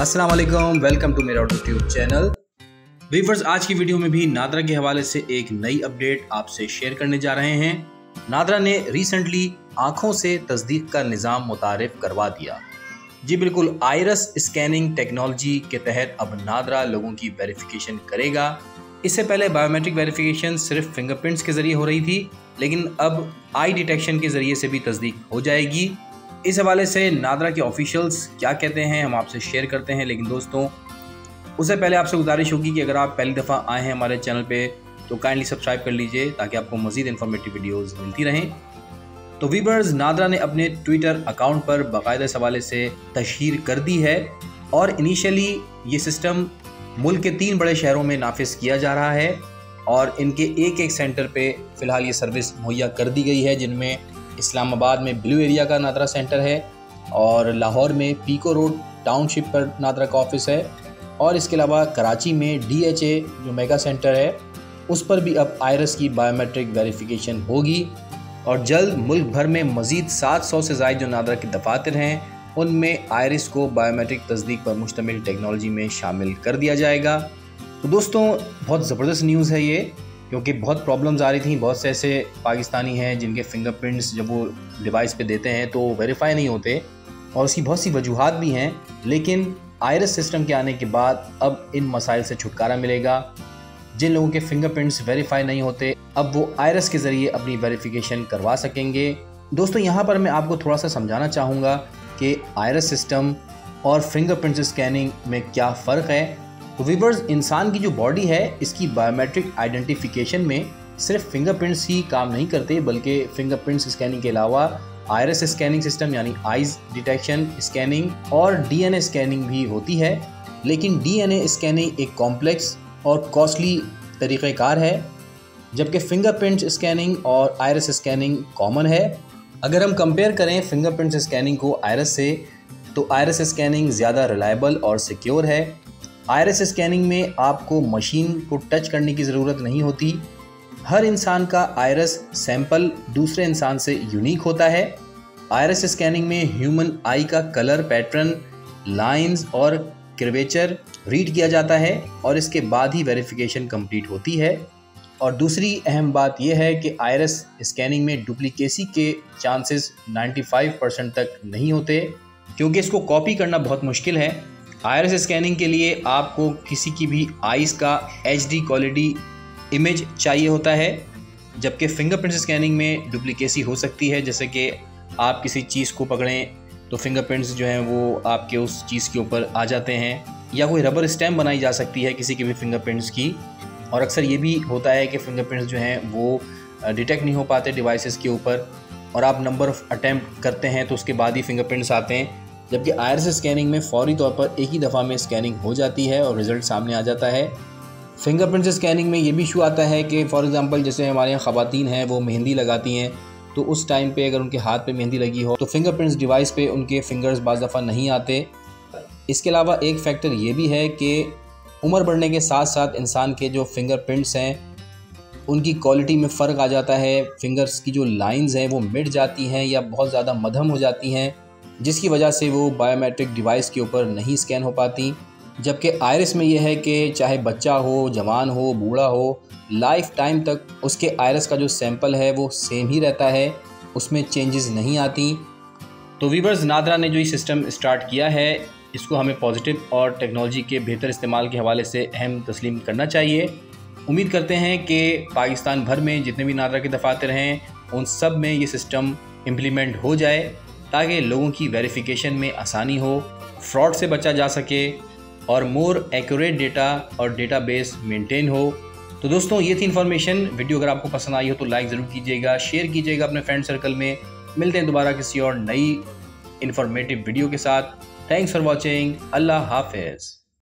अस्सलाम वालेकुम, welcome to मेरा यूट्यूब चैनल। व्यूअर्स, आज की वीडियो में भी नादरा के हवाले से एक नई अपडेट आपसे शेयर करने जा रहे हैं। नादरा ने रिसेंटली आंखों से तस्दीक का निज़ाम मुतारिफ करवा दिया। जी बिल्कुल, आइरस स्कैनिंग टेक्नोलॉजी के तहत अब नादरा लोगों की वेरिफिकेशन करेगा। इससे पहले बायोमेट्रिक वेरिफिकेशन सिर्फ फिंगरप्रिंट्स के ज़रिए हो रही थी, लेकिन अब आई डिटेक्शन के ज़रिए से भी तस्दीक हो जाएगी। इस हवाले से नादरा के ऑफिशियल्स क्या कहते हैं हम आपसे शेयर करते हैं। लेकिन दोस्तों, उससे पहले आपसे गुजारिश होगी कि अगर आप पहली दफ़ा आए हैं हमारे चैनल पे तो काइंडली सब्सक्राइब कर लीजिए ताकि आपको मज़ीद इन्फॉर्मेटिव वीडियोज़ मिलती रहें। तो व्यूअर्स, नादरा ने अपने ट्विटर अकाउंट पर बाकायदा इस हवाले से तशहीर कर दी है और इनिशियली ये सिस्टम मुल्क के 3 बड़े शहरों में नाफिज किया जा रहा है और इनके एक सेंटर पे फ़िलहाल ये सर्विस मुहैया कर दी गई है, जिनमें इस्लामाबाद में ब्लू एरिया का नादरा सेंटर है और लाहौर में पीको रोड टाउनशिप पर नादरा का ऑफिस है और इसके अलावा कराची में DHA जो मेगा सेंटर है उस पर भी अब आइरस की बायोमेट्रिक वेरिफिकेशन होगी और जल्द मुल्क भर में मज़ीद 700 से ज़ायद जो नादरा के दफातर हैं उनमें आइरिस को बायोमेट्रिक तस्दीक पर मुश्तमिल टेक्नोलॉजी में शामिल कर दिया जाएगा। तो दोस्तों, बहुत ज़बरदस्त न्यूज़ है ये, क्योंकि बहुत प्रॉब्लम्स आ रही थी। बहुत से ऐसे पाकिस्तानी हैं जिनके फिंगरप्रिंट्स जब वो डिवाइस पे देते हैं तो वेरीफाई नहीं होते और उसकी बहुत सी वजूहात भी हैं, लेकिन आइरिस सिस्टम के आने के बाद अब इन मसाइल से छुटकारा मिलेगा। जिन लोगों के फिंगरप्रिंट्स वेरीफाई नहीं होते अब वो आइरिस के ज़रिए अपनी वेरिफिकेशन करवा सकेंगे। दोस्तों, यहाँ पर मैं आपको थोड़ा सा समझाना चाहूँगा कि आइरिस सिस्टम और फिंगरप्रिंट स्कैनिंग में क्या फ़र्क है। तो व्यूअर्स, इंसान की जो बॉडी है इसकी बायोमेट्रिक आइडेंटिफिकेशन में सिर्फ फिंगरप्रिंट्स ही काम नहीं करते, बल्कि फिंगरप्रिंट्स स्कैनिंग के अलावा आइरिस स्कैनिंग सिस्टम यानी आइज डिटेक्शन स्कैनिंग और DNA स्कैनिंग भी होती है। लेकिन DNA स्कैनिंग एक कॉम्प्लेक्स और कॉस्टली तरीक़ेकार है, जबकि फिंगरप्रिंट स्कैनिंग और आइरिस स्कैनिंग कॉमन है। अगर हम कंपेयर करें फिंगरप्रिंट स्कैनिंग को आइरिस से, तो आइरिस स्कैनिंग ज़्यादा रिलायबल और सिक्योर है। आइरिस स्कैनिंग में आपको मशीन को टच करने की ज़रूरत नहीं होती। हर इंसान का आइरिस सैंपल दूसरे इंसान से यूनिक होता है। आइरिस स्कैनिंग में ह्यूमन आई का कलर पैटर्न, लाइंस और कर्वेचर रीड किया जाता है और इसके बाद ही वेरिफिकेशन कंप्लीट होती है। और दूसरी अहम बात यह है कि आइरिस स्कैनिंग में डुप्लीकेसी के चांसेस 95% तक नहीं होते, क्योंकि इसको कॉपी करना बहुत मुश्किल है। आइरिस स्कैनिंग के लिए आपको किसी की भी आइज़ का HD क्वालिटी इमेज चाहिए होता है, जबकि फिंगरप्रिंट स्कैनिंग में डुप्लीकेसी हो सकती है। जैसे कि आप किसी चीज़ को पकड़ें तो फिंगरप्रिंट्स जो हैं वो आपके उस चीज़ के ऊपर आ जाते हैं, या कोई रबर स्टैम्प बनाई जा सकती है किसी के भी फिंगरप्रिंट्स की। और अक्सर ये भी होता है कि फिंगरप्रिंट्स जो हैं वो डिटेक्ट नहीं हो पाते डिवाइसेस के ऊपर और आप नंबर ऑफ़ अटैम्प्ट करते हैं तो उसके बाद ही फिंगरप्रिंट्स आते हैं। जबकि आइरिस स्कैनिंग में फौरी तौर पर एक ही दफ़ा में स्कैनिंग हो जाती है और रिज़ल्ट सामने आ जाता है। फिंगरप्रिंट स्कैनिंग में ये भी इशू आता है कि फॉर एग्ज़ाम्पल जैसे हमारे यहाँ ख़वातीन हैं वो मेहंदी लगाती हैं, तो उस टाइम पे अगर उनके हाथ पे मेहंदी लगी हो तो फिंगरप्रिंट्स डिवाइस पे उनके फिंगर्स बाज़ दफ़ा नहीं आते। इसके अलावा एक फ़ैक्टर ये भी है कि उम्र बढ़ने के साथ साथ इंसान के जो फिंगरप्रिंट्स हैं उनकी क्वालिटी में फ़र्क आ जाता है। फिंगर्स की जो लाइंस हैं वो मिट जाती हैं या बहुत ज़्यादा मध्यम हो जाती हैं, जिसकी वजह से वो बायोमेट्रिक डिवाइस के ऊपर नहीं स्कैन हो पाती। जबकि आइरिस में यह है कि चाहे बच्चा हो, जवान हो, बूढ़ा हो, लाइफ टाइम तक उसके आइरिस का जो सैंपल है वो सेम ही रहता है, उसमें चेंजेस नहीं आती। तो व्यूअर्स, नादरा ने जो ये सिस्टम स्टार्ट किया है इसको हमें पॉजिटिव और टेक्नोलॉजी के बेहतर इस्तेमाल के हवाले से अहम तस्लीम करना चाहिए। उम्मीद करते हैं कि पाकिस्तान भर में जितने भी नादरा के दफातर हैं उन सब में ये सिस्टम इम्प्लीमेंट हो जाए ताकि लोगों की वेरिफिकेशन में आसानी हो, फ्रॉड से बचा जा सके और मोर एक्यूरेट डेटा और डेटाबेस मेंटेन हो। तो दोस्तों, ये थी इन्फॉर्मेशन। वीडियो अगर आपको पसंद आई हो तो लाइक ज़रूर कीजिएगा, शेयर कीजिएगा अपने फ्रेंड सर्कल में। मिलते हैं दोबारा किसी और नई इन्फॉर्मेटिव वीडियो के साथ। Thanks for watching. अल्लाह हाफिज़।